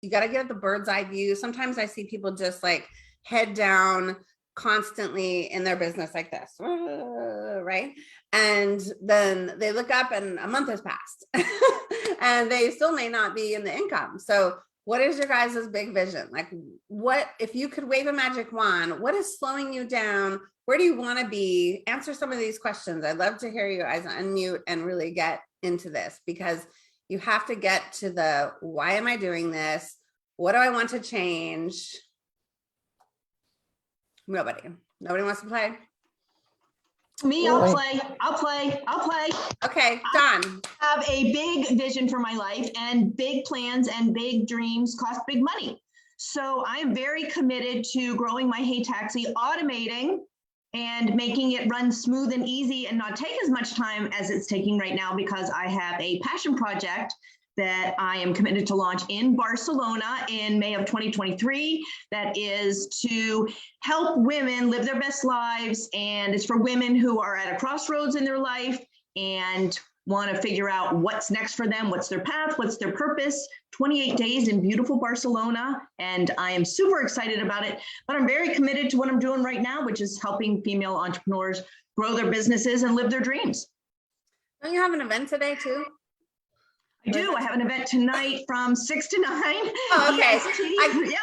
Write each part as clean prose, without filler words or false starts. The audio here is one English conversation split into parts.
you got to get the bird's eye view. Sometimes I see people just like head down constantly in their business like this, right? And then they look up and a month has passed and they still may not be in the income. So what is your guys' big vision? Like, what, if you could wave a magic wand, what is slowing you down? Where do you want to be? Answer some of these questions. I'd love to hear you guys unmute and really get into this, because you have to get to the, why am I doing this? What do I want to change? Nobody wants to play. Me, I'll play. Okay, Don. I have a big vision for my life, and big plans and big dreams cost big money. So I am very committed to growing my Hey Taxi, automating and making it run smooth and easy and not take as much time as it's taking right now, because I have a passion project that I am committed to launch in Barcelona in May of 2023. That is to help women live their best lives. And it's for women who are at a crossroads in their life and want to figure out what's next for them, what's their path, what's their purpose. 28 days in beautiful Barcelona. And I am super excited about it, but I'm very committed to what I'm doing right now, which is helping female entrepreneurs grow their businesses and live their dreams. Don't you have an event today too? I do. I have an event tonight from 6 to 9. Oh, okay. Yeah.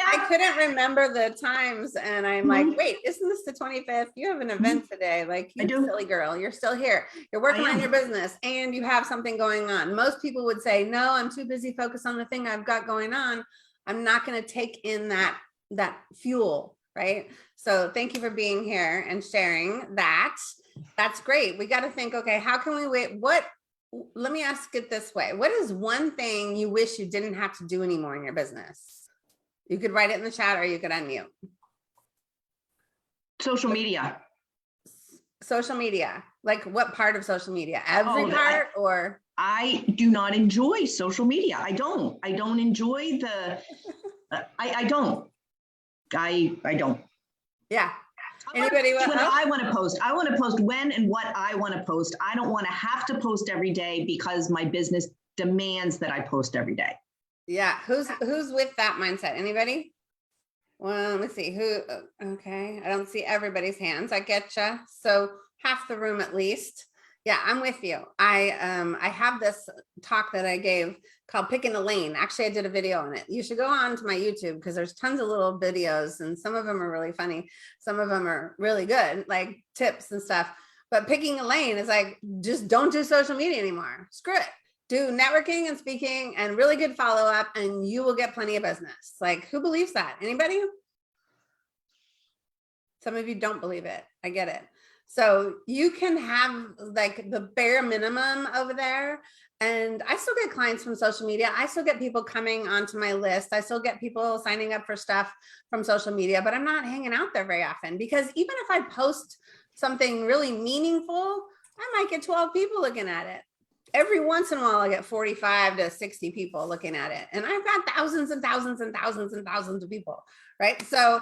I couldn't remember the times, and I'm like, wait, isn't this the 25th? You have an event today. Like, you silly girl, you're still here. You're working on your business and you have something going on. Most people would say, no, I'm too busy focused on the thing I've got going on. I'm not going to take in that fuel, right? So thank you for being here and sharing that. That's great. We got to think, okay, how can we wait? Let me ask it this way. What is one thing you wish you didn't have to do anymore in your business? You could write it in the chat or you could unmute. Social media. Social media. Like what part of social media? Every part or? I do not enjoy social media. I don't enjoy the, I don't. Yeah. Anybody when I want to post. I want to post when and what I want to post. I don't want to have to post every day because my business demands that I post every day. Yeah. Who's with that mindset? Anybody? Well, let's see who. Okay. I don't see everybody's hands. I get you. So half the room at least. Yeah, I'm with you. I have this talk that I gave called Picking a Lane. Actually, I did a video on it. You should go on to my YouTube because there's tons of little videos and some of them are really funny. Some of them are really good, like tips and stuff. But picking a lane is like, just don't do social media anymore. Screw it. Do networking and speaking and really good follow-up and you will get plenty of business. Like, who believes that? Anybody? Some of you don't believe it. I get it. So you can have like the bare minimum over there. And I still get clients from social media. I still get people coming onto my list. I still get people signing up for stuff from social media, but I'm not hanging out there very often because even if I post something really meaningful, I might get 12 people looking at it. Every once in a while, I get 45 to 60 people looking at it. And I've got thousands and thousands and thousands and thousands of people, right? So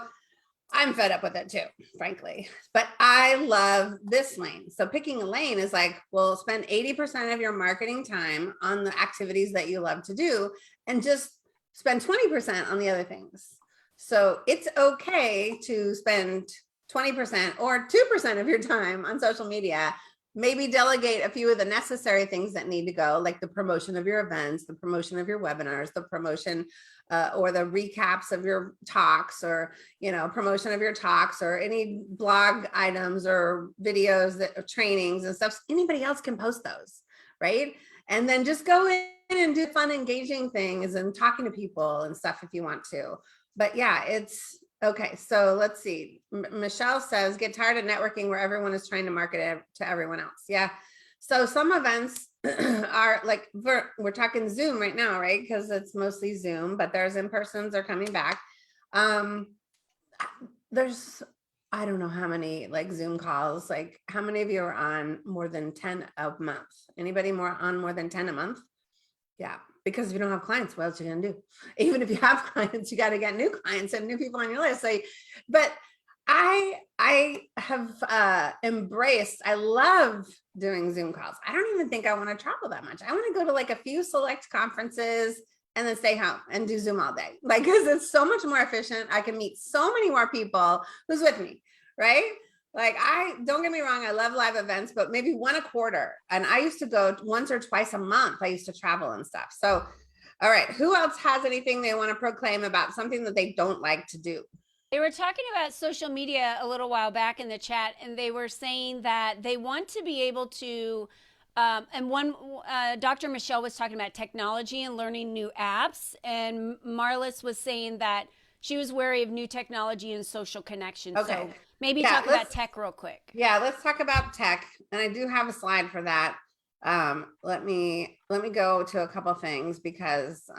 I'm fed up with it too, frankly, but I love this lane. So picking a lane is like, well, spend 80% of your marketing time on the activities that you love to do and just spend 20% on the other things. So it's okay to spend 20% or 2% of your time on social media. Maybe delegate a few of the necessary things that need to go, like the promotion of your events, the promotion of your webinars, the promotion or the recaps of your talks, or promotion of your talks, or any blog items or videos that trainings and stuff. Anybody else can post those, right? And then just go in and do fun, engaging things and talking to people and stuff if you want to. But yeah, it's okay. So let's see. Michelle says, get tired of networking where everyone is trying to market it to everyone else. Yeah. So some events are like, we're talking Zoom right now, right? Because it's mostly Zoom, but there's in-persons are coming back. There's, I don't know how many like Zoom calls, like how many of you are on more than 10 a month? Anybody on more than 10 a month? Yeah. Because if you don't have clients, what else are you gonna do? Even if you have clients, you got to get new clients and new people on your list. But I have embraced, I love doing Zoom calls. I don't even think I want to travel that much. I want to go to like a few select conferences, and then stay home and do Zoom all day. Like, because it's so much more efficient. I can meet so many more people who's with me, right? Like, don't get me wrong, I love live events, but maybe one a quarter. And I used to go once or twice a month. I used to travel and stuff. So, all right, who else has anything they want to proclaim about something that they don't like to do? They were talking about social media a little while back in the chat, and they were saying that they want to be able to, Dr. Michelle was talking about technology and learning new apps, and Marlis was saying that she was wary of new technology and social connections. Okay. So maybe talk about tech real quick. Yeah, let's talk about tech. And I do have a slide for that. Let me go to a couple things because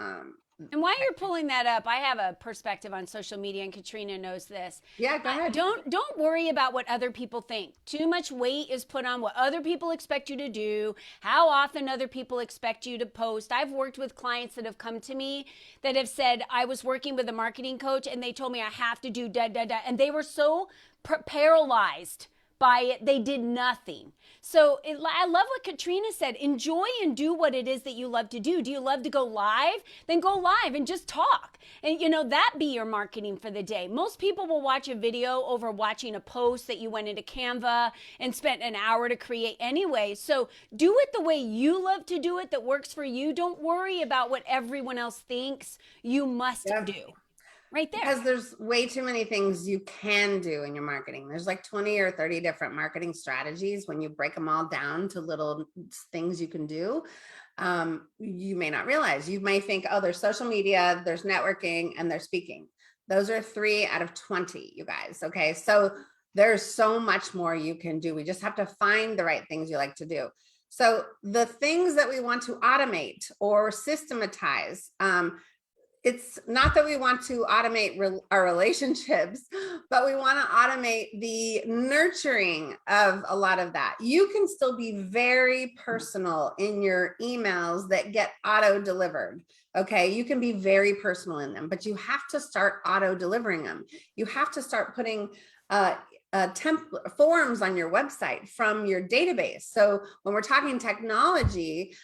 and while you're pulling that up, I have a perspective on social media, and Katrina knows this. Yeah, go ahead. Don't worry about what other people think. Too much weight is put on what other people expect you to do, how often other people expect you to post. I've worked with clients that have come to me that have said, I was working with a marketing coach and they told me I have to do da da da, and they were so paralyzed by it, they did nothing. So I love what Katrina said. Enjoy and do what it is that you love to do. Do you love to go live? Then go live and just talk. And that be your marketing for the day. Most people will watch a video over watching a post that you went into Canva and spent an hour to create anyway. So do it the way you love to do it, that works for you. Don't worry about what everyone else thinks you must do. Right there. Because there's way too many things you can do in your marketing. There's like 20 or 30 different marketing strategies. When you break them all down to little things you can do, you may not realize. You may think, oh, there's social media, there's networking, and there's speaking. Those are 3 out of 20, you guys. Okay. So there's so much more you can do. We just have to find the right things you like to do. So the things that we want to automate or systematize, it's not that we want to automate our relationships, but we want to automate the nurturing of a lot of that. You can still be very personal in your emails that get auto delivered. Okay, you can be very personal in them, but you have to start auto delivering them. You have to start putting template forms on your website from your database. So when we're talking technology,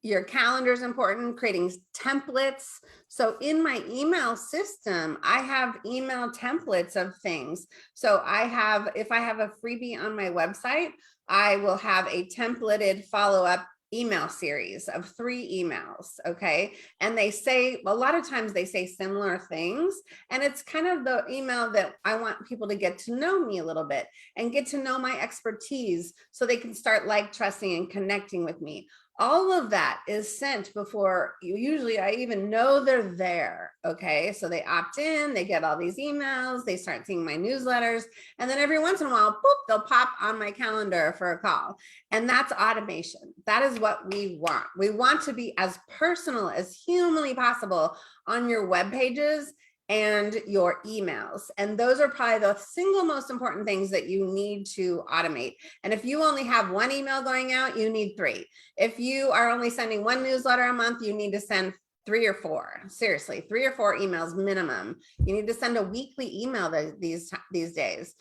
your calendar is important, creating templates. So in my email system, I have email templates of things. So if I have a freebie on my website, I will have a templated follow-up email series of 3 emails, okay? And they say, a lot of times they say similar things, and it's kind of the email that I want people to get to know me a little bit and get to know my expertise so they can start trusting and connecting with me. All of that is sent before I even know they're there. Okay. So they opt in, they get all these emails, they start seeing my newsletters, and then every once in a while, boop, they'll pop on my calendar for a call. And that's automation. That is what we want. We want to be as personal as humanly possible on your web pages and your emails. And those are probably the single most important things that you need to automate. And if you only have 1 email going out, you need 3. If you are only sending 1 newsletter a month, you need to send 3 or 4. Seriously, 3 or 4 emails minimum. You need to send a weekly email these days.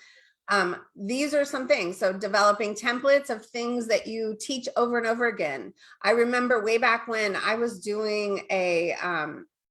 These are some things. So developing templates of things that you teach over and over again. I remember way back when I was doing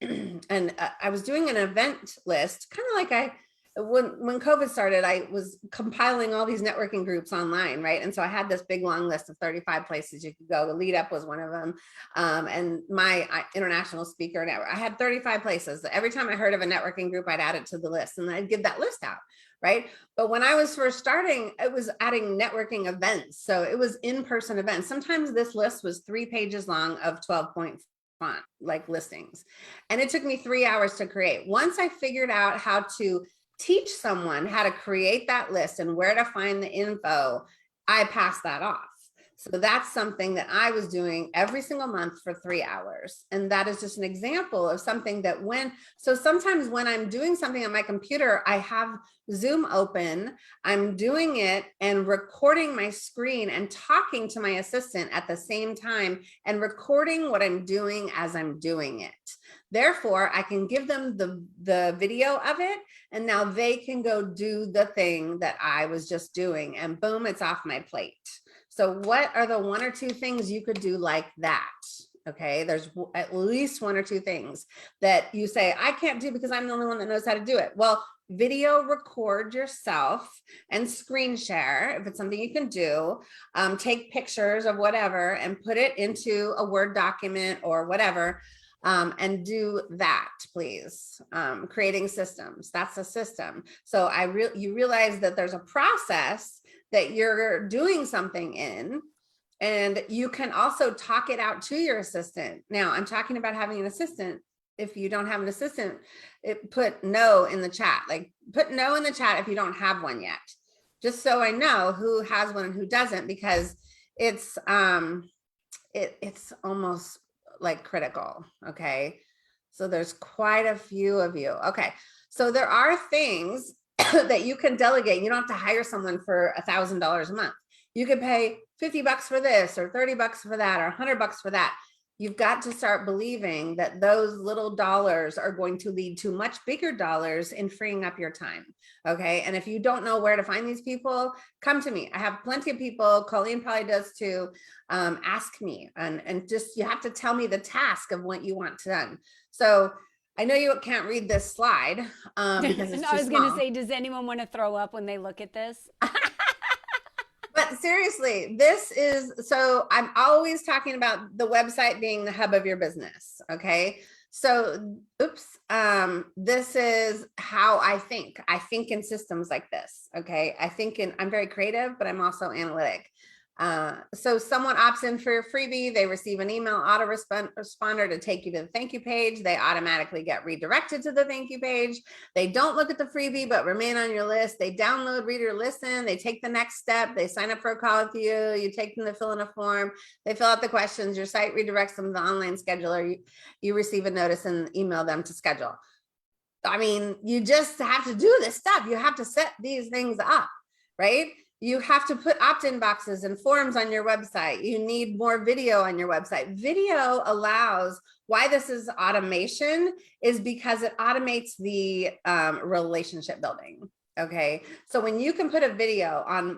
I was doing an event list, kind of like when COVID started, I was compiling all these networking groups online, right? And so I had this big long list of 35 places you could go. The Lead Up was one of them. And my international speaker network, I had 35 places. Every time I heard of a networking group, I'd add it to the list and I'd give that list out, right? But when I was first starting, it was adding networking events. So it was in-person events. Sometimes this list was 3 pages long of 12-point font, like listings. And it took me 3 hours to create. Once I figured out how to teach someone how to create that list and where to find the info, I passed that off. So that's something that I was doing every single month for 3 hours. And that is just an example of something that so sometimes when I'm doing something on my computer, I have Zoom open, I'm doing it and recording my screen and talking to my assistant at the same time and recording what I'm doing as I'm doing it. Therefore, I can give them the video of it, and now they can go do the thing that I was just doing, and boom, it's off my plate. So what are the 1 or 2 things you could do like that? Okay. There's at least one or two things that you say, I can't do because I'm the only one that knows how to do it. Well, video record yourself and screen share if it's something you can do. Take pictures of whatever and put it into a Word document or whatever. And do that, please. Creating systems, that's a system. So you realize that there's a process that you're doing something in, and you can also talk it out to your assistant. Now, I'm talking about having an assistant. If you don't have an assistant, put no in the chat. Like, put no in the chat if you don't have one yet, just so I know who has one and who doesn't, because it's almost like critical. Okay. So there's quite a few of you. Okay. So there are things that you can delegate. You don't have to hire someone for $1,000 a month. You could pay $50 for this or $30 for that or $100 for that. You've got to start believing that those little dollars are going to lead to much bigger dollars in freeing up your time. Okay. And if you don't know where to find these people, come to me. I have plenty of people. Colleen probably does too. Ask me and just, you have to tell me the task of what you want done. So I know you can't read this slide because it's too I was going to small. say, does anyone want to throw up when they look at this? But seriously, this is, so I'm always talking about the website being the hub of your business. Okay. So, this is how I think. I think in systems like this. Okay. I'm very creative, but I'm also analytic. So someone opts in for a freebie, they receive an email autoresponder to take you to the thank you page. They automatically get redirected to the thank you page. They don't look at the freebie, but remain on your list. They download, read, or listen. They take the next step. They sign up for a call with you. You take them to fill in a form. They fill out the questions. Your site redirects them to the online scheduler. You receive a notice and email them to schedule. I mean, you just have to do this stuff. You have to set these things up, right? You have to put opt-in boxes and forms on your website. You need more video on your website. Video allows, why this is automation is because it automates the relationship building. Okay. So when you can put a video on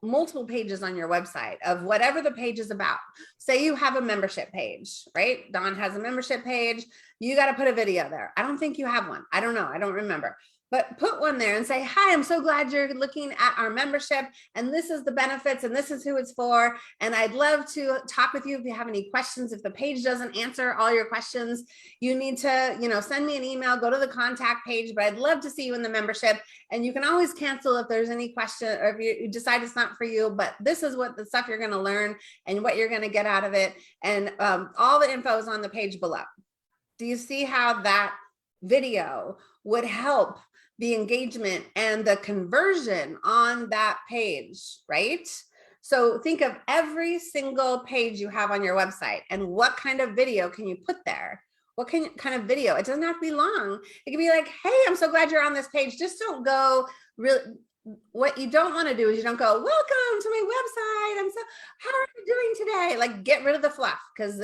multiple pages on your website of whatever the page is about, say you have a membership page, right? Dawn has a membership page. You got to put a video there. I don't think you have one. I don't know. I don't remember. But put one there and say, hi, I'm so glad you're looking at our membership and this is the benefits and this is who it's for. And I'd love to talk with you if you have any questions. If the page doesn't answer all your questions, you need to, send me an email, go to the contact page, but I'd love to see you in the membership. And you can always cancel if there's any question or if you decide it's not for you, but this is what the stuff you're going to learn and what you're going to get out of it. And all the info is on the page below. Do you see how that video would help the engagement and the conversion on that page, right? So think of every single page you have on your website and what kind of video can you put there? What kind of video? It doesn't have to be long. It can be like, hey, I'm so glad you're on this page. Just don't go really. What you don't want to do is you don't go, welcome to my website. How are you doing today? Like, get rid of the fluff because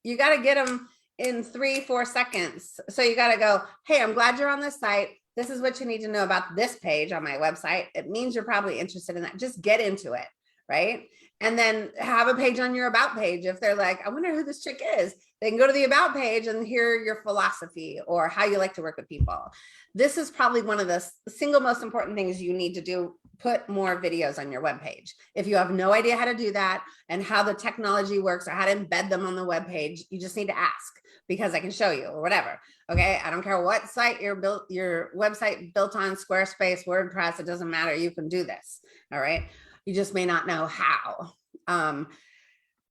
you got to get them in 3-4 seconds. So you got to go, hey, I'm glad you're on this site. This is what you need to know about this page on my website. It means you're probably interested in that. Just get into it, right? And then have a page on your about page. If they're like, I wonder who this chick is, they can go to the about page and hear your philosophy or how you like to work with people. This is probably one of the single most important things you need to do. Put more videos on your webpage. If you have no idea how to do that and how the technology works or how to embed them on the webpage, you just need to ask because I can show you or whatever. Okay. I don't care what site your website built on, Squarespace, WordPress, it doesn't matter. You can do this. All right. You just may not know how.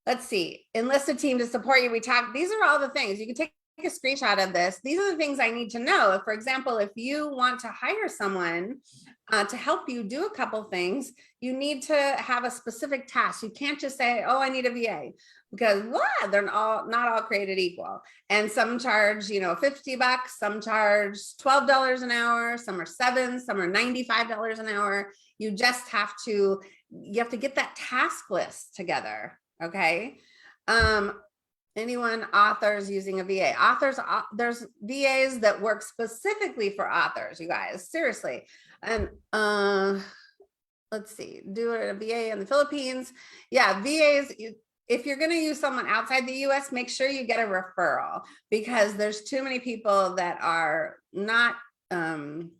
Let's see. Enlist a team to support you. These are all the things you can take a screenshot of this. These are the things I need to know. For example, if you want to hire someone to help you do a couple things, you need to have a specific task. You can't just say, oh, I need a VA because they're not all created equal. And some charge, $50, some charge $12 an hour, some are $7, some are $95 an hour. You just have to get that task list together. Okay. Anyone authors using a VA? There's VAs that work specifically for authors, you guys, seriously. And let's see, do a VA in the Philippines. Yeah, VAs, if you're going to use someone outside the US, make sure you get a referral, because there's too many people that are not, I don't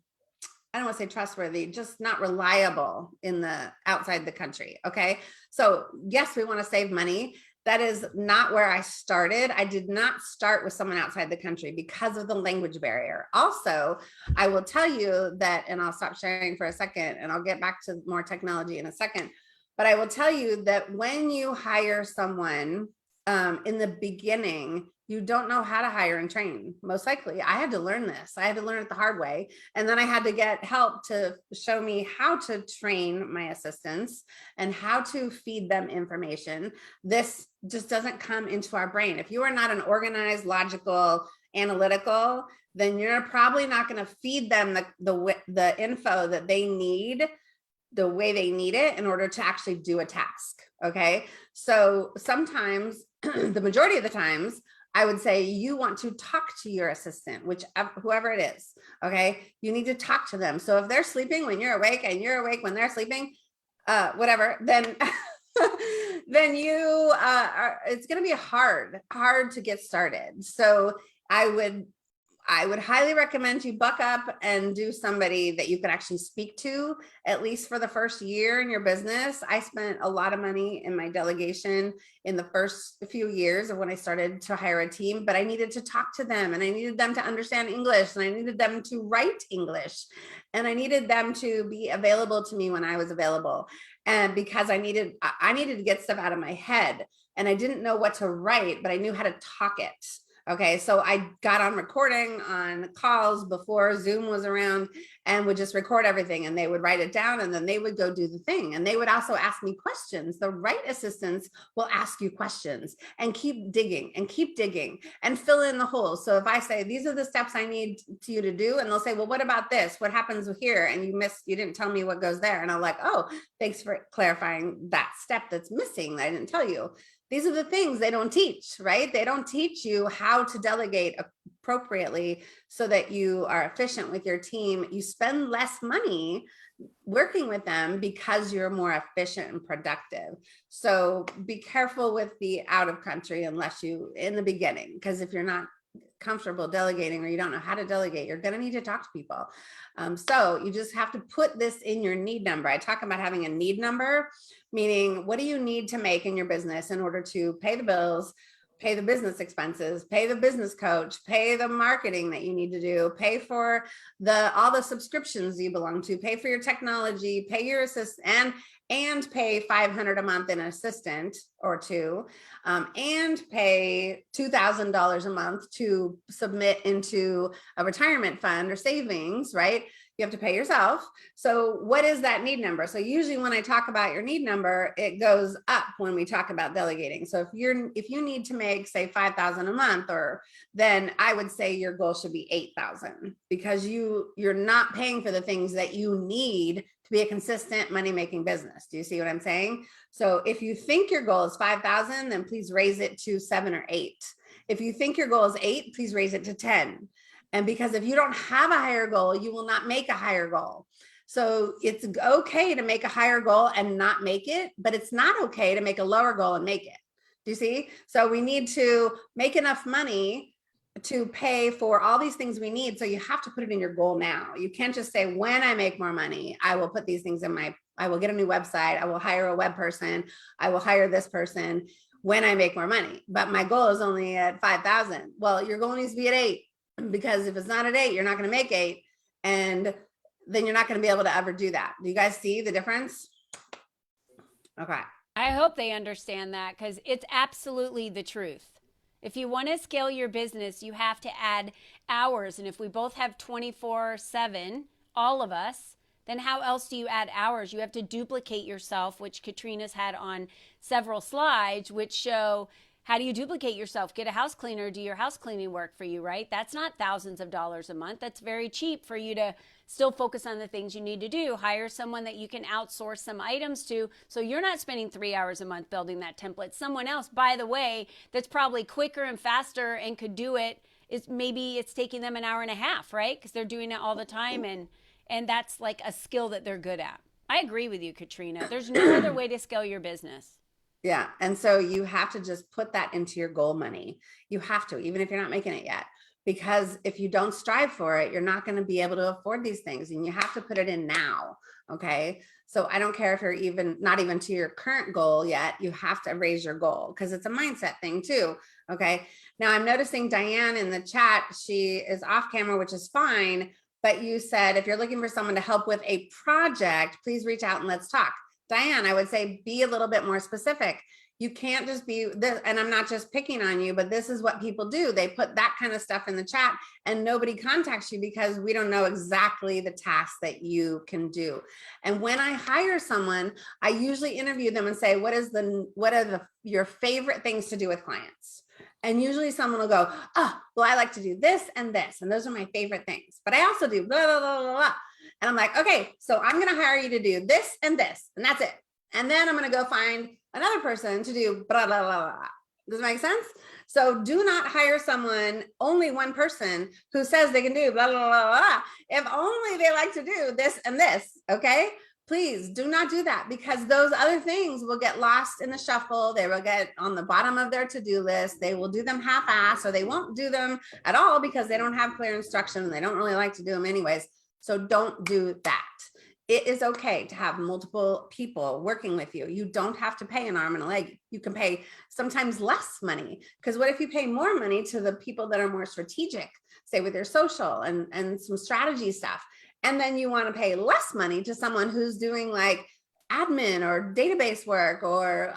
want to say trustworthy, just not reliable in the outside the country. Okay. So yes, we want to save money. That is not where I started. I did not start with someone outside the country because of the language barrier. Also, I will tell you that, and I'll stop sharing for a second and I'll get back to more technology in a second. But I will tell you that when you hire someone in the beginning, you don't know how to hire and train. Most likely, I had to learn this. I had to learn it the hard way. And then I had to get help to show me how to train my assistants and how to feed them information. This just doesn't come into our brain. If you are not an organized, logical, analytical, then you're probably not going to feed them the info that they need the way they need it in order to actually do a task. Okay. So sometimes, the majority of the times, I would say you want to talk to your assistant, whoever it is. Okay. You need to talk to them. So if they're sleeping when you're awake and you're awake when they're sleeping, whatever, then then you it's going to be hard to get started. So I would highly recommend you buck up and do somebody that you can actually speak to, at least for the first year in your business. I spent a lot of money in my delegation in the first few years of when I started to hire a team, but I needed to talk to them and I needed them to understand English and I needed them to write English and I needed them to be available to me when I was available. And because I needed to get stuff out of my head and I didn't know what to write, but I knew how to talk it. Okay, so I got on recording on calls before Zoom was around and would just record everything and they would write it down and then they would go do the thing. And they would also ask me questions. The right assistants will ask you questions and keep digging and fill in the holes. So if I say, these are the steps I need you to do, and they'll say, well, what about this? What happens here? And you didn't tell me what goes there. And I'm like, oh, thanks for clarifying that step that's missing that I didn't tell you. These are the things they don't teach, right? They don't teach you how to delegate appropriately so that you are efficient with your team. You spend less money working with them because you're more efficient and productive. So be careful with the out of country unless you in the beginning, because if you're not comfortable delegating or you don't know how to delegate, you're going to need to talk to people. So you just have to put this in your need number. I talk about having a need number, meaning what do you need to make in your business in order to pay the bills, pay the business expenses, pay the business coach, pay the marketing that you need to do, pay for all the subscriptions you belong to, pay for your technology, pay your assistant, and pay $500 a month in an assistant or two, and pay $2,000 a month to submit into a retirement fund or savings, right? You have to pay yourself. So what is that need number? So usually when I talk about your need number, it goes up when we talk about delegating. So if you need to make, say, $5,000 a month, or then I would say your goal should be $8,000, because you're not paying for the things that you need to be a consistent money-making business. Do you see what I'm saying? So if you think your goal is 5,000, then please raise it to 7 or 8. If you think your goal is 8, please raise it to 10. And because if you don't have a higher goal, you will not make a higher goal. So it's okay to make a higher goal and not make it, but it's not okay to make a lower goal and make it. Do you see? So we need to make enough money to pay for all these things we need. So you have to put it in your goal now. You can't just say, when I make more money, I will put these things I will get a new website. I will hire a web person. I will hire this person when I make more money. But my goal is only at 5,000. Well, your goal needs to be at 8, because if it's not at 8, you're not going to make 8. And then you're not going to be able to ever do that. Do you guys see the difference? Okay. I hope they understand that, because it's absolutely the truth. If you want to scale your business, you have to add hours. And if we both have 24/7, all of us, then how else do you add hours? You have to duplicate yourself, which Katrina's had on several slides, which show how do you duplicate yourself? Get a house cleaner, do your house cleaning work for you, right? That's not thousands of dollars a month. That's very cheap for you to still focus on the things you need to do. Hire someone that you can outsource some items to, so you're not spending 3 hours a month building that template. Someone else, by the way, that's probably quicker and faster and could do it, is maybe it's taking them an hour and a half, right? Because they're doing it all the time, and that's like a skill that they're good at. I agree with you, Katrina. There's no other way to scale your business. Yeah. And so you have to just put that into your goal money. You have to, even if you're not making it yet, because if you don't strive for it, you're not going to be able to afford these things, and you have to put it in now. Okay. So I don't care if you're even not even to your current goal yet, you have to raise your goal because it's a mindset thing too. Okay. Now I'm noticing Diane in the chat, she is off camera, which is fine. But you said, if you're looking for someone to help with a project, please reach out and let's talk. Diane, I would say be a little bit more specific. You can't just be this, and I'm not just picking on you, but this is what people do. They put that kind of stuff in the chat and nobody contacts you because we don't know exactly the tasks that you can do. And when I hire someone, I usually interview them and say, what are your favorite things to do with clients? And usually someone will go, oh, well, I like to do this and this, and those are my favorite things. But I also do blah, blah, blah, blah, blah. And I'm like, okay, so I'm going to hire you to do this, and that's it. And then I'm going to go find another person to do blah, blah, blah, blah. Does it make sense? So do not hire someone, only one person who says they can do blah, blah, blah, blah. If only they like to do this and this, okay? Please do not do that, because those other things will get lost in the shuffle. They will get on the bottom of their to-do list. They will do them half-assed, or they won't do them at all because they don't have clear instruction and they don't really like to do them anyways. So don't do that. It is okay to have multiple people working with you. You don't have to pay an arm and a leg. You can pay sometimes less money, because what if you pay more money to the people that are more strategic, say with your social and some strategy stuff, and then you want to pay less money to someone who's doing like admin or database work or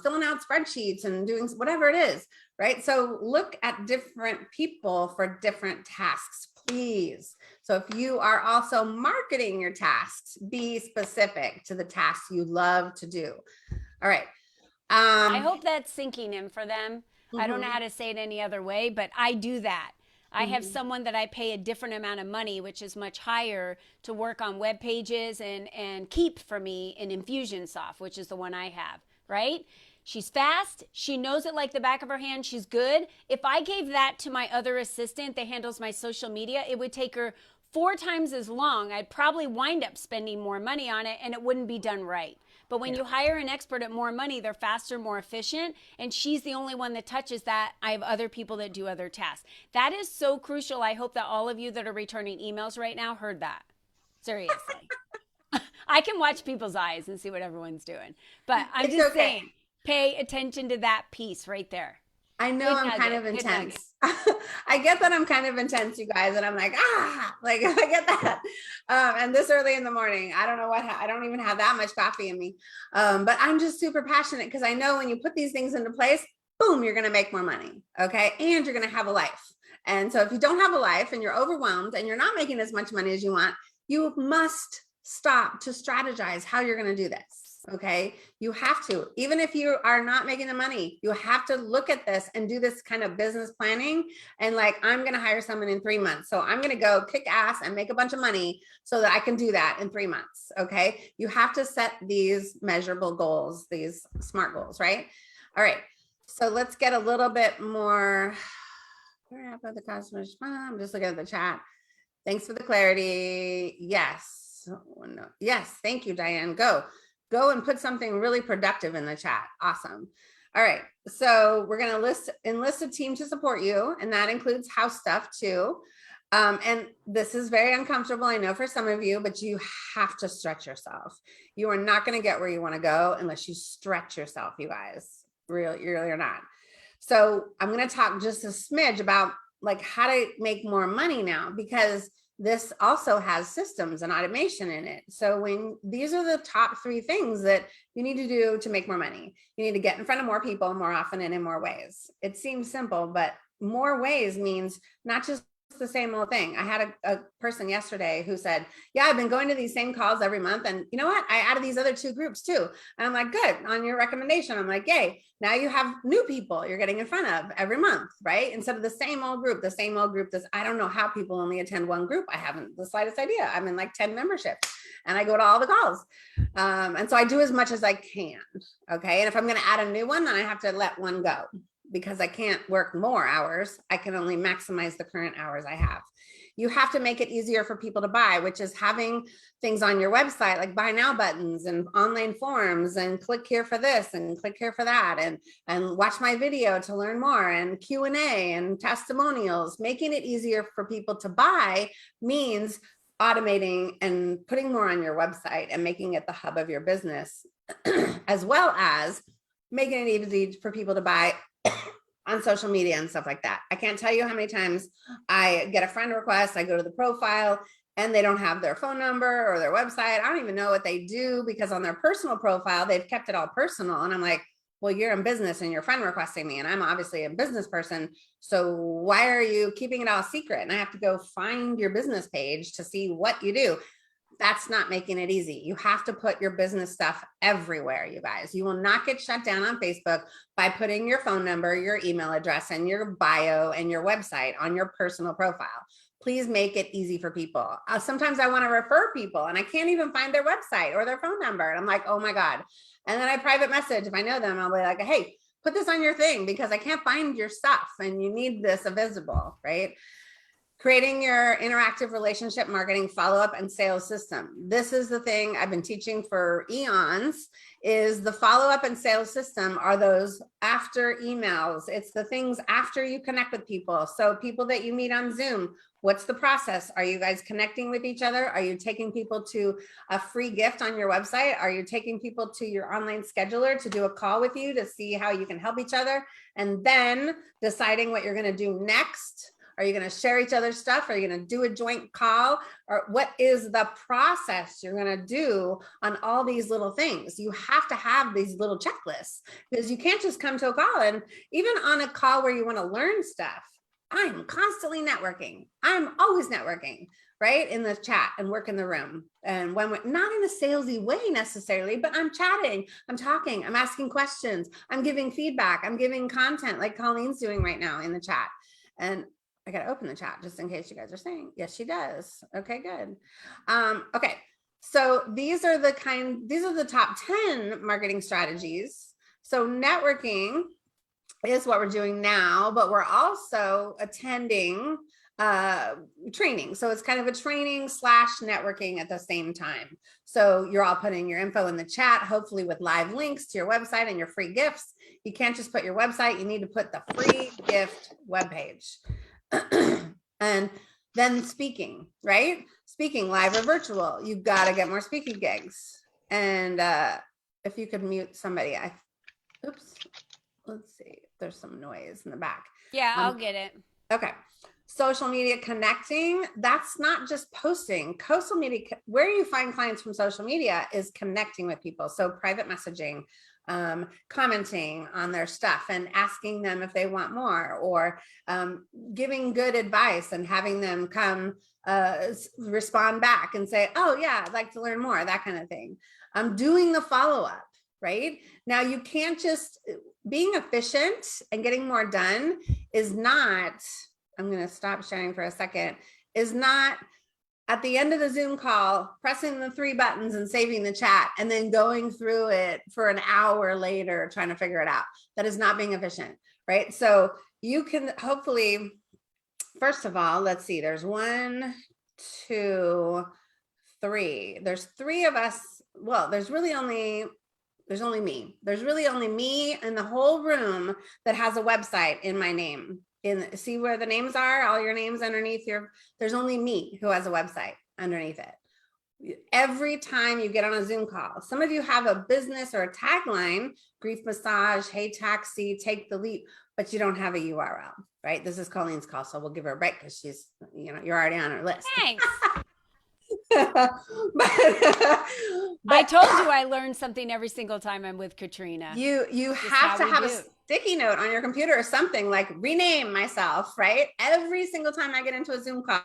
filling out spreadsheets and doing whatever it is, right? So look at different people for different tasks, please. So if you are also marketing your tasks, be specific to the tasks you love to do. All right. I hope that's sinking in for them. I don't know Mhm. how to say it any other way, but I do that. I have Mhm. someone that I pay a different amount of money, which is much higher, to work on web pages and keep for me in Infusionsoft, which is the one I have, right? She's fast. She knows it like the back of her hand. She's good. If I gave that to my other assistant that handles my social media, it would take her 4 times as long. I'd probably wind up spending more money on it and it wouldn't be done right. But when you hire an expert at more money, they're faster, more efficient, and she's the only one that touches that. I have other people that do other tasks. That is so crucial. I hope that all of you that are returning emails right now heard that. Seriously. I can watch people's eyes and see what everyone's doing. But I'm It's just okay. saying, pay attention to that piece right there. I know Good I'm kind nugget, of good nugget. intense. I get that I'm kind of intense, you guys, and I'm like, like I get that. And this early in the morning, I don't know I don't even have that much coffee in me. But I'm just super passionate because I know when you put these things into place, boom, you're going to make more money. Okay. And you're going to have a life. And so if you don't have a life and you're overwhelmed and you're not making as much money as you want, you must stop to strategize how you're going to do this. Okay. You have to, even if you are not making the money, you have to look at this and do this kind of business planning. And like, I'm going to hire someone in 3 months. So I'm going to go kick ass and make a bunch of money so that I can do that in 3 months. Okay. You have to set these measurable goals, these SMART goals, right? All right. So let's get a little bit more. Where happened the customers? I'm just looking at the chat. Thanks for the clarity. Yes. Oh, no. Yes. Thank you, Diane. Go and put something really productive in the chat. Awesome. All right. So we're going to enlist a team to support you. And that includes house stuff too. And this is very uncomfortable, I know, for some of you, but you have to stretch yourself. You are not going to get where you want to go unless you stretch yourself, you guys. Really, you're not. So I'm going to talk just a smidge about like how to make more money now, because this also has systems and automation in it. So when these are the top 3 things that you need to do to make more money, you need to get in front of more people more often and in more ways. It seems simple, but more ways means not just the same old thing. I had a person yesterday who said, yeah, I've been going to these same calls every month. And you know what? I added these other 2 groups too. And I'm like, good, on your recommendation. I'm like, yay. Now you have new people you're getting in front of every month, right? Instead of the same old group. I don't know how people only attend one group. I haven't the slightest idea. I'm in like 10 memberships and I go to all the calls. And so I do as much as I can. Okay. And if I'm going to add a new one, then I have to let one go. because I can't work more hours. I can only maximize the current hours I have. You have to make it easier for people to buy, which is having things on your website like buy now buttons and online forms and click here for this and click here for that and watch my video to learn more and Q&A and testimonials. Making it easier for people to buy means automating and putting more on your website and making it the hub of your business, as well as making it easy for people to buy on social media and stuff like that. I can't tell you how many times I get a friend request, I go to the profile and they don't have their phone number or their website. I don't even know what they do because on their personal profile, they've kept it all personal. And I'm like, well, you're in business and your friend requesting me and I'm obviously a business person. So why are you keeping it all secret? And I have to go find your business page to see what you do. That's not making it easy. You have to put your business stuff everywhere, you guys. You will not get shut down on Facebook by putting your phone number, your email address, and your bio and your website on your personal profile. Please make it easy for people. Sometimes I want to refer people and I can't even find their website or their phone number. And I'm like, oh my God. And then I private message, if I know them, I'll be like, hey, put this on your thing because I can't find your stuff and you need this visible, right? Creating your interactive relationship marketing follow-up and sales system. This is the thing I've been teaching for eons, is the follow-up and sales system are those after emails. It's the things after you connect with people. So people that you meet on Zoom, what's the process? Are you guys connecting with each other? Are you taking people to a free gift on your website? Are you taking people to your online scheduler to do a call with you to see how you can help each other? And then deciding what you're going to do next. Are you going to share each other's stuff? Are you going to do a joint call? Or what is the process you're going to do on all these little things? You have to have these little checklists because you can't just come to a call. And even on a call where you want to learn stuff, I'm constantly networking. I'm always networking, right? In the chat and work in the room. And when we're not in a salesy way necessarily, but I'm chatting, I'm talking, I'm asking questions, I'm giving feedback, I'm giving content like Colleen's doing right now in the chat. And I got to open the chat just in case you guys are saying, yes, she does. Okay, good. Okay. So these are the top 10 marketing strategies. So networking is what we're doing now, but we're also attending training. So it's kind of a training / networking at the same time. So you're all putting your info in the chat, hopefully with live links to your website and your free gifts. You can't just put your website, you need to put the free gift webpage. And then speaking, right? Speaking live or virtual, you got to get more speaking gigs. And if you could mute somebody, oops, let's see, there's some noise in the back. Yeah, I'll get it. Okay. Social media connecting, that's not just posting. Social media, where you find clients from social media is connecting with people. So private messaging, commenting on their stuff and asking them if they want more, or giving good advice and having them come respond back and say, oh yeah, I'd like to learn more, that kind of thing. Doing the follow-up, right? Now you can't just, being efficient and getting more done is not, I'm going to stop sharing for a second, is not at the end of the Zoom call, pressing the 3 buttons and saving the chat and then going through it for an hour later, trying to figure it out. That is not being efficient, right? So you can hopefully, first of all, let's see, there's 1, 2, 3. There's 3 of us. Well, there's only me. There's really only me in the whole room that has a website in my name. See where the names are, all your names underneath there's only me who has a website underneath it. Every time you get on a Zoom call, some of you have a business or a tagline, grief massage, hey taxi, take the leap, but you don't have a URL, right? This is Colleen's call, so we'll give her a break because she's, you're already on her list. Thanks. but I told you I learned something every single time I'm with Katrina. You have to have a sticky note on your computer or something like rename myself, right? Every single time I get into a Zoom call,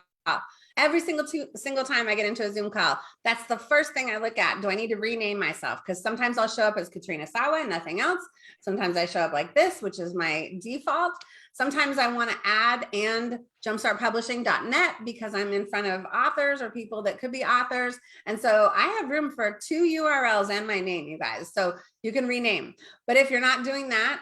every single time I get into a Zoom call, that's the first thing I look at. Do I need to rename myself? Because sometimes I'll show up as Katrina Sawa and nothing else. Sometimes I show up like this, which is my default. Sometimes I want to add and jumpstartpublishing.net because I'm in front of authors or people that could be authors. And so I have room for 2 URLs and my name, you guys. So you can rename. But if you're not doing that,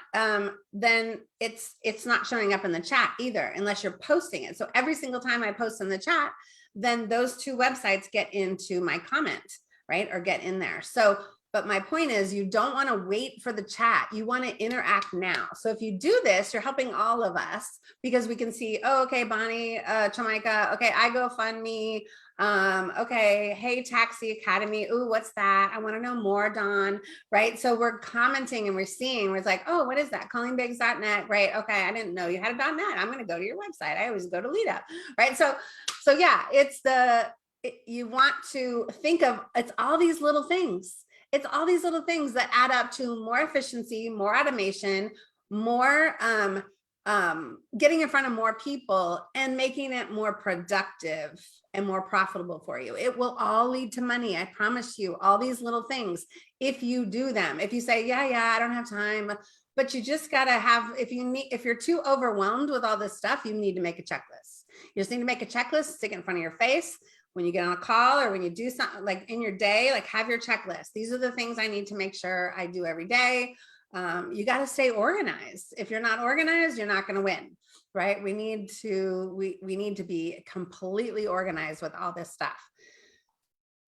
then it's not showing up in the chat either, unless you're posting it. So every single time I post in the chat, then those 2 websites get into my comment, right? Or get in there. So, but my point is, you don't want to wait for the chat. You want to interact now. So if you do this, you're helping all of us because we can see, oh, okay, Bonnie, Jamaica, okay, I GoFundMe, okay, hey, Taxi Academy, ooh, what's that? I want to know more, Dawn, right? So we're commenting and we're seeing, we're like, oh, what is that? Callingbigs.net, right? Okay, I didn't know you had a .net. I'm going to go to your website. I always go to Lead-Up, right? So yeah, you want to think of, it's all these little things. It's all these little things that add up to more efficiency, more automation, more getting in front of more people and making it more productive and more profitable for you. It will all lead to money. I promise you, all these little things, if you do them, if you say, yeah, I don't have time, but you just got to have, if you're too overwhelmed with all this stuff, you need to make a checklist. You just need to make a checklist, stick it in front of your face. When you get on a call or when you do something like in your day, like have your checklist. These are the things I need to make sure I do every day. You got to stay organized. If you're not organized, you're not going to win, right? We need to be completely organized with all this stuff.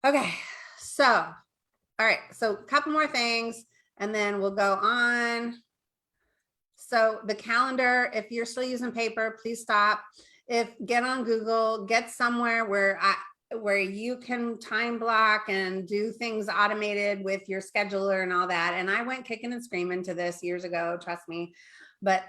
Okay. So, all right. So a couple more things and then we'll go on. So the calendar, if you're still using paper, please stop. Get on Google, get somewhere where you can time block and do things automated with your scheduler and all that. And I went kicking and screaming to this years ago, trust me, but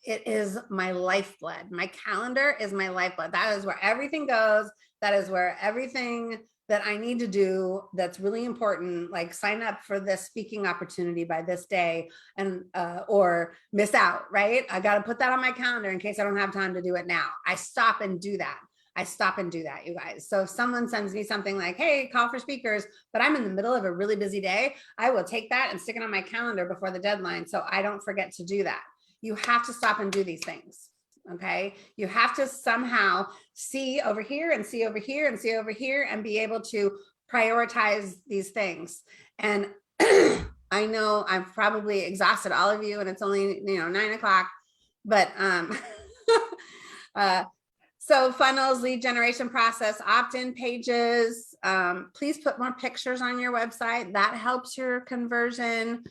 it is my lifeblood. My calendar is my lifeblood. That is where everything goes. That is where everything that I need to do that's really important, like sign up for this speaking opportunity by this day and or miss out, right? I got to put that on my calendar in case I don't have time to do it now. I stop and do that. You guys. So if someone sends me something like, hey, call for speakers, but I'm in the middle of a really busy day, I will take that and stick it on my calendar before the deadline so I don't forget to do that. You have to stop and do these things. Okay. You have to somehow see over here and see over here and see over here and be able to prioritize these things. And I know I've probably exhausted all of you and it's only, 9 o'clock, but, so funnels, lead generation process, opt-in pages, please put more pictures on your website. That helps your conversion.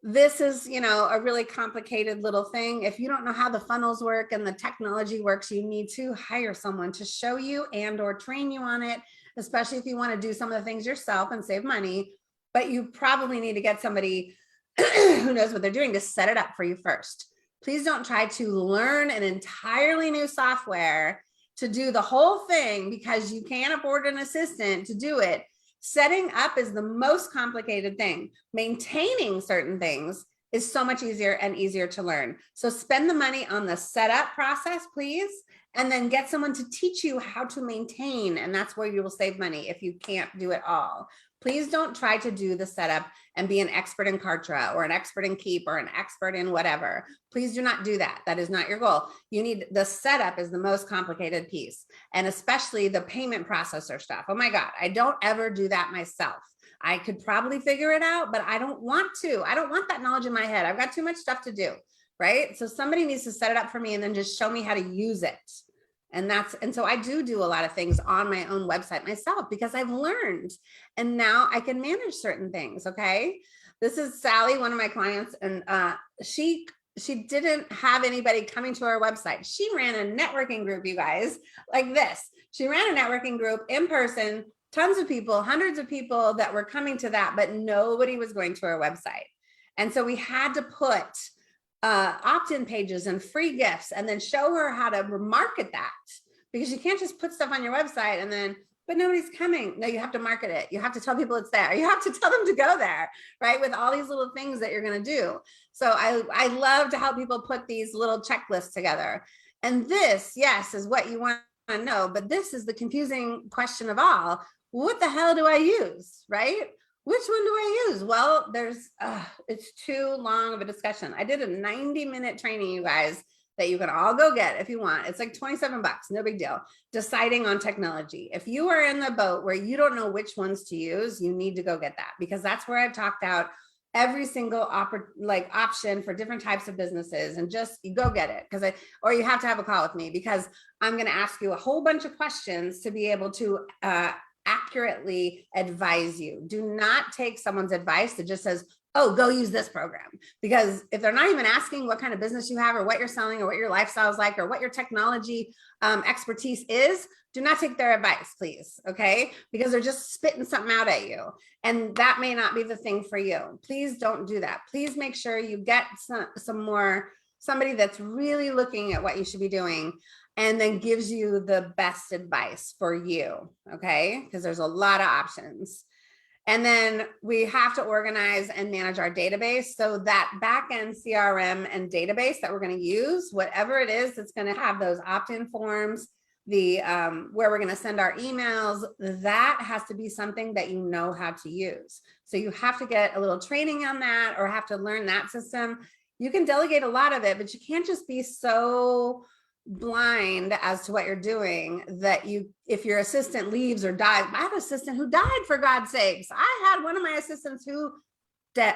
This is, a really complicated little thing. If you don't know how the funnels work and the technology works, you need to hire someone to show you and or train you on it, especially if you want to do some of the things yourself and save money. But you probably need to get somebody who knows what they're doing to set it up for you first. Please don't try to learn an entirely new software to do the whole thing because you can't afford an assistant to do it. Setting up is the most complicated thing. Maintaining certain things is so much easier and easier to learn. So spend the money on the setup process, please, and then get someone to teach you how to maintain. And that's where you will save money if you can't do it all. Please don't try to do the setup and be an expert in Kartra or an expert in Keep or an expert in whatever. Please do not do that. That is not your goal. You need the setup is the most complicated piece, and especially the payment processor stuff. Oh my God, I don't ever do that myself. I could probably figure it out, but I don't want to. I don't want that knowledge in my head. I've got too much stuff to do, right? So somebody needs to set it up for me and then just show me how to use it. And so I do a lot of things on my own website myself because I've learned and now I can manage certain things. Okay. This is Sally, one of my clients, and she didn't have anybody coming to her website. She ran a networking group, you guys, like this. She ran a networking group in person, tons of people, hundreds of people that were coming to that, but nobody was going to her website. And so we had to put opt-in pages and free gifts and then show her how to market that, because you can't just put stuff on your website and then, but nobody's coming. No, you have to market it. You have to tell people it's there. You have to tell them to go there, right? With all these little things that you're going to do. So I love to help people put these little checklists together. And this, yes, is what you want to know, but this is the confusing question of all. What the hell do I use, right? Which one do I use? Well, it's too long of a discussion. I did a 90-minute training, you guys, that you can all go get if you want. It's like 27 bucks, no big deal. Deciding on technology. If you are in the boat where you don't know which ones to use, you need to go get that, because that's where I've talked out every single option for different types of businesses, and just you go get it, or you have to have a call with me, because I'm going to ask you a whole bunch of questions to be able to accurately advise you. Do not take someone's advice that just says, oh, go use this program. Because if they're not even asking what kind of business you have, or what you're selling, or what your lifestyle is like, or what your technology expertise is, do not take their advice, please. Okay? Because they're just spitting something out at you. And that may not be the thing for you. Please don't do that. Please make sure you get somebody that's really looking at what you should be doing, and then gives you the best advice for you. Okay? Because there's a lot of options. And then we have to organize and manage our database. So that backend CRM and database that we're going to use, whatever it is, that's going to have those opt-in forms, where we're going to send our emails, that has to be something that you know how to use. So you have to get a little training on that, or have to learn that system. You can delegate a lot of it, but you can't just be so blind as to what you're doing that if your assistant leaves or dies. I have an assistant who died, for God's sakes. I had one of my assistants who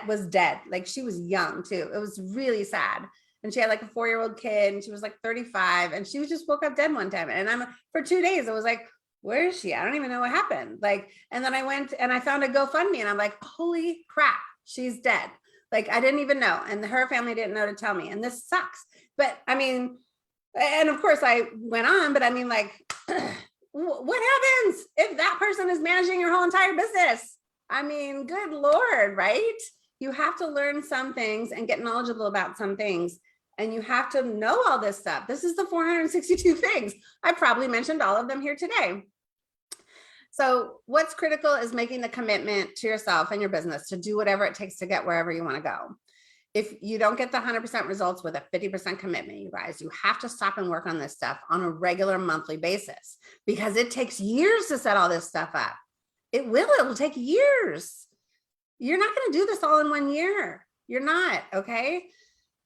was dead. Like, she was young too. It was really sad. And she had like a 4-year-old kid, and she was like 35, and she was just woke up dead one time. And for 2 days, I was like, where is she? I don't even know what happened. Like, and then I went and I found a GoFundMe, and I'm like, holy crap, she's dead. Like, I didn't even know. And her family didn't know to tell me. And this sucks. But I mean, and of course I went on, but I mean, like, what happens if that person is managing your whole entire business? I mean, good Lord, right? You have to learn some things and get knowledgeable about some things. And you have to know all this stuff. This is the 462 things. I probably mentioned all of them here today. So what's critical is making the commitment to yourself and your business to do whatever it takes to get wherever you want to go. If you don't get the 100% results with a 50% commitment, you guys, you have to stop and work on this stuff on a regular monthly basis, because it takes years to set all this stuff up. It'll take years. You're not going to do this all in 1 year. You're not, okay?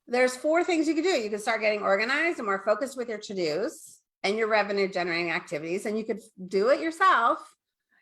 There's 4 things you can do. You can start getting organized and more focused with your to-dos and your revenue generating activities, and you could do it yourself.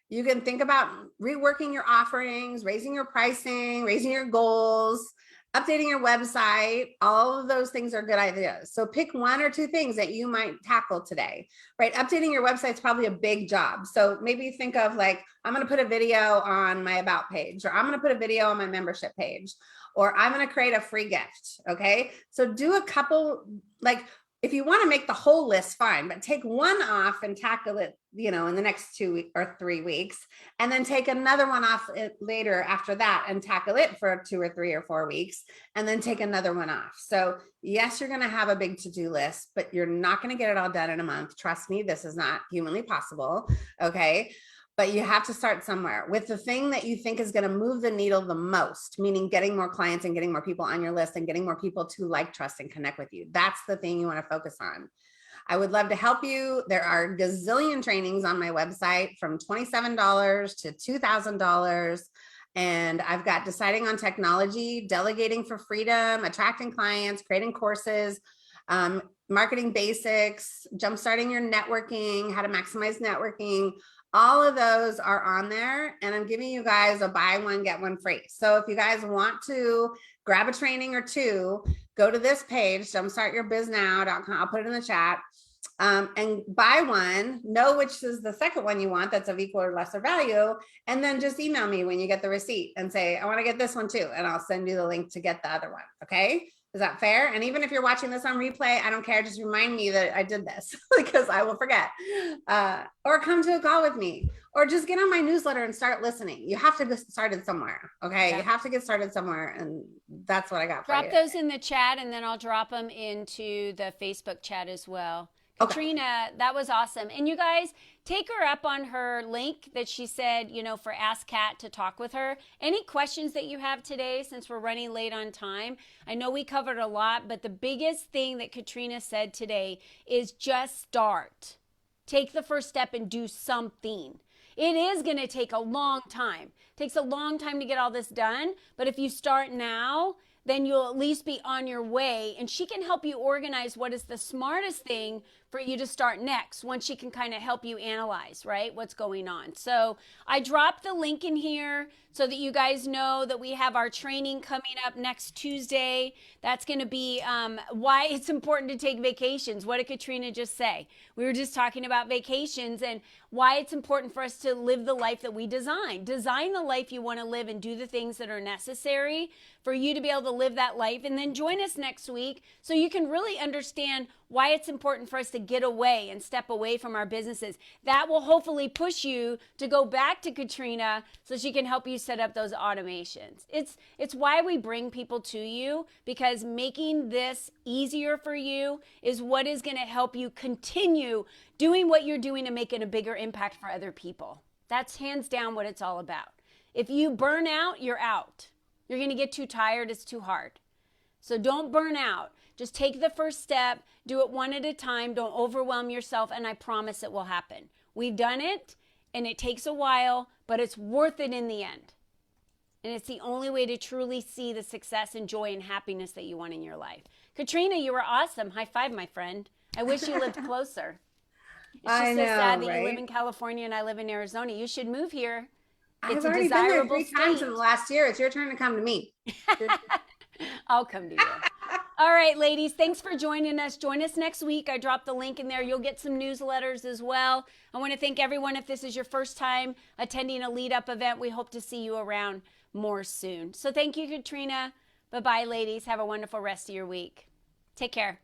You can think about reworking your offerings, raising your pricing, raising your goals, updating your website. All of those things are good ideas. So pick 1 or 2 things that you might tackle today, right? Updating your website is probably a big job. So maybe think of like, I'm going to put a video on my about page, or I'm going to put a video on my membership page, or I'm going to create a free gift. Okay. So do a couple, like, if you want to make the whole list, fine, but take 1 off and tackle it, in the next 2 or 3 weeks, and then take another one off later after that and tackle it for 2 or 3 or 4 weeks, and then take another one off. So yes, you're going to have a big to-do list, but you're not going to get it all done in a month. Trust me, this is not humanly possible. Okay. But you have to start somewhere with the thing that you think is going to move the needle the most, meaning getting more clients and getting more people on your list and getting more people to like, trust, and connect with you. That's the thing you want to focus on. I would love to help you. There are gazillion trainings on my website from $27 to $2,000. And I've got deciding on technology, delegating for freedom, attracting clients, creating courses, marketing basics, jumpstarting your networking, how to maximize networking. All of those are on there, and I'm giving you guys a buy one, get one free. So if you guys want to grab a training or 2, go to this page, jumpstartyourbiznow.com. I'll put it in the chat, and buy one, know which is the second one you want that's of equal or lesser value, and then just email me when you get the receipt and say, I want to get this one too, and I'll send you the link to get the other one, okay? Is that fair? And even if you're watching this on replay, I don't care. Just remind me that I did this because I will forget. Or come to a call with me, or just get on my newsletter and start listening. You have to get started somewhere. Okay. Yeah. You have to get started somewhere. And that's what I got for you. Drop those in the chat, and then I'll drop them into the Facebook chat as well. Katrina, that was awesome. And you guys, take her up on her link that she said, for Ask Kat to talk with her. Any questions that you have today, since we're running late on time? I know we covered a lot, but the biggest thing that Katrina said today is just start. Take the first step and do something. It is going to take a long time. It takes a long time to get all this done. But if you start now, then you'll at least be on your way. And she can help you organize what is the smartest thing for you to start next, once she can kind of help you analyze, right, what's going on. So I dropped the link in here so that you guys know that we have our training coming up next Tuesday. That's going to be why it's important to take vacations. What did Katrina just say? We were just talking about vacations and why it's important for us to live the life that we design. Design the life you want to live and do the things that are necessary for you to be able to live that life. And then join us next week so you can really understand why it's important for us to get away and step away from our businesses. That will hopefully push you to go back to Katrina so she can help you set up those automations. It's why we bring people to you, because making this easier for you is what is going to help you continue doing what you're doing and making a bigger impact for other people. That's hands down what it's all about. If you burn out, you're out. You're going to get too tired. It's too hard. So don't burn out. Just take the first step, do it one at a time, don't overwhelm yourself, and I promise it will happen. We've done it, and it takes a while, but it's worth it in the end. And it's the only way to truly see the success and joy and happiness that you want in your life. Katrina, you were awesome. High five, my friend. I wish you lived closer. It's just so sad that you live in California and I live in Arizona. You should move here. I've already been there 3 times in the last year. It's your turn to come to me. I'll come to you. All right, ladies, thanks for joining us. Join us next week. I dropped the link in there. You'll get some newsletters as well. I want to thank everyone. If this is your first time attending a Lead Up event, we hope to see you around more soon. So thank you, Katrina. Bye-bye, ladies. Have a wonderful rest of your week. Take care.